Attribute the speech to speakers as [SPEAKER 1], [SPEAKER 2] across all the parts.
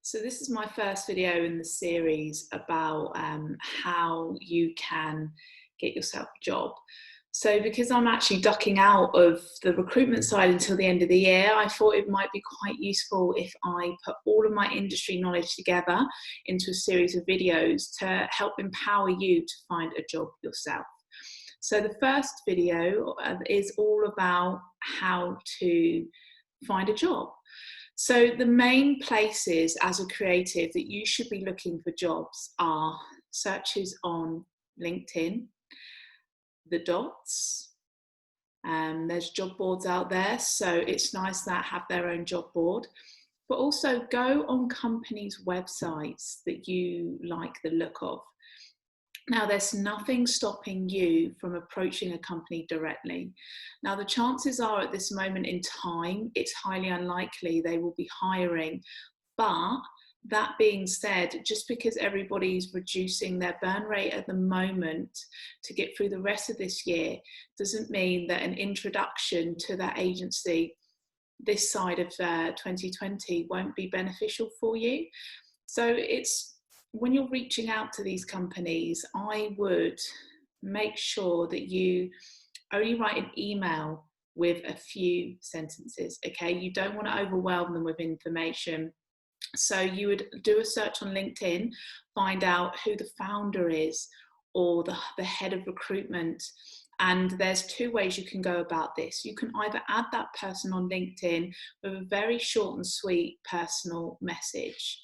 [SPEAKER 1] So this is my first video in the series about how you can get yourself a job. So because I'm actually ducking out of the recruitment side until the end of the year, I thought it might be quite useful if I put all of my industry knowledge together into a series of videos to help empower you to find a job yourself. So the first video is all about how to find a job. So the main places as a creative that you should be looking for jobs are searches on LinkedIn, the dots. There's job boards out there, so it's nice that have their own job board. But also go on companies' websites that you like the look of. Now, there's nothing stopping you from approaching a company directly. Now, the chances are at this moment in time, it's highly unlikely they will be hiring. But that being said, just because everybody's reducing their burn rate at the moment to get through the rest of this year, doesn't mean that an introduction to that agency this side of 2020 won't be beneficial for you. So when you're reaching out to these companies, I would make sure that you only write an email with a few sentences, okay? You don't want to overwhelm them with information. So you would do a search on LinkedIn, find out who the founder is or the head of recruitment. And there's two ways you can go about this. You can either add that person on LinkedIn with a very short and sweet personal message.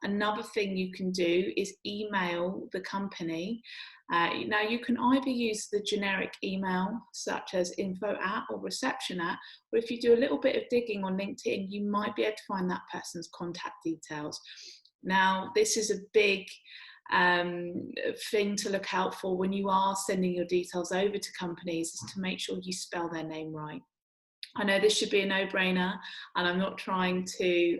[SPEAKER 1] Another thing you can do is email the company. Now you can either use the generic email such as info@ or reception@, or if you do a little bit of digging on LinkedIn, you might be able to find that person's contact details. Now, this is a big thing to look out for when you are sending your details over to companies, is to make sure you spell their name right. I know this should be a no-brainer, and I'm not trying to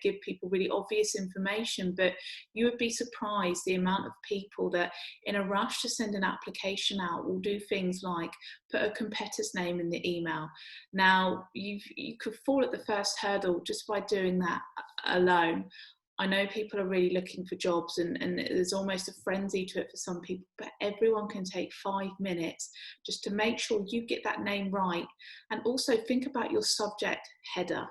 [SPEAKER 1] give people really obvious information, but you would be surprised the amount of people that in a rush to send an application out will do things like put a competitor's name in the email. Now, you could fall at the first hurdle just by doing that alone. I know people are really looking for jobs and there's almost a frenzy to it for some people, but everyone can take 5 minutes just to make sure you get that name right. And also think about your subject header.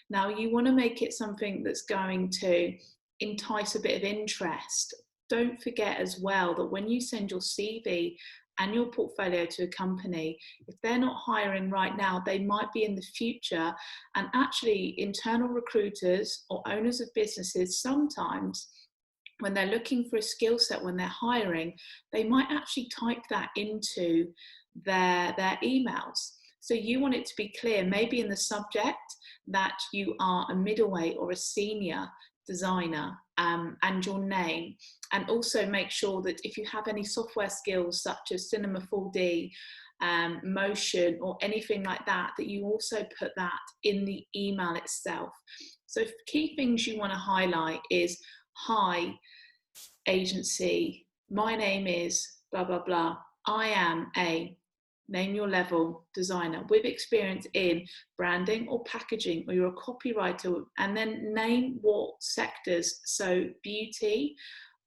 [SPEAKER 1] Now, you want to make it something that's going to entice a bit of interest. Don't forget as well that when you send your CV and your portfolio to a company, if they're not hiring right now, they might be in the future. And actually, internal recruiters or owners of businesses, sometimes when they're looking for a skill set, when they're hiring, they might actually type that into their emails. So you want it to be clear, maybe in the subject, that you are a middleweight or a senior designer, and your name. And also make sure that if you have any software skills such as Cinema 4D, Motion, or anything like that, that you also put that in the email itself. So key things you want to highlight is, hi agency, my name is blah blah blah, I am a, name your level, designer with experience in branding or packaging, or you're a copywriter, and then name what sectors, so beauty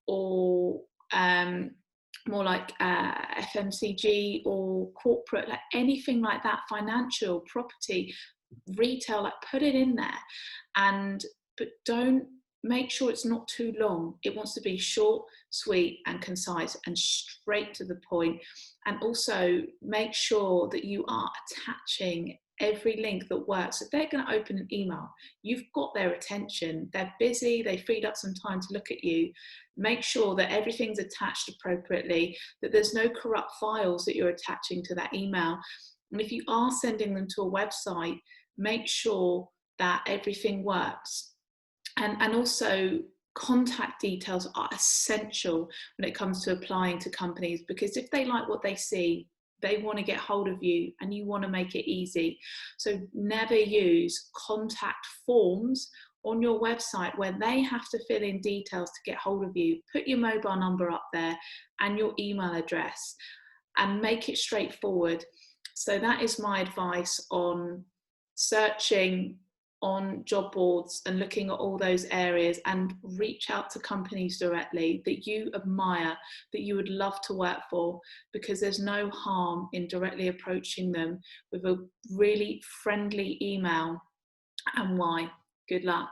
[SPEAKER 1] or more like FMCG or corporate, like anything like that, financial, property, retail, like put it in there. But don't, make sure it's not too long. It wants to be short, sweet and concise and straight to the point. And also make sure that you are attaching every link that works. If they're going to open an email, you've got their attention, they're busy, they freed up some time to look at you. Make sure that everything's attached appropriately, that there's no corrupt files that you're attaching to that email. And if you are sending them to a website, make sure that everything works. And also, contact details are essential when it comes to applying to companies, because if they like what they see, they want to get hold of you and you want to make it easy. So never use contact forms on your website where they have to fill in details to get hold of you. Put your mobile number up there and your email address and make it straightforward. So that is my advice on searching on job boards and looking at all those areas, and reach out to companies directly that you admire, that you would love to work for, because there's no harm in directly approaching them with a really friendly email. And why? Good luck.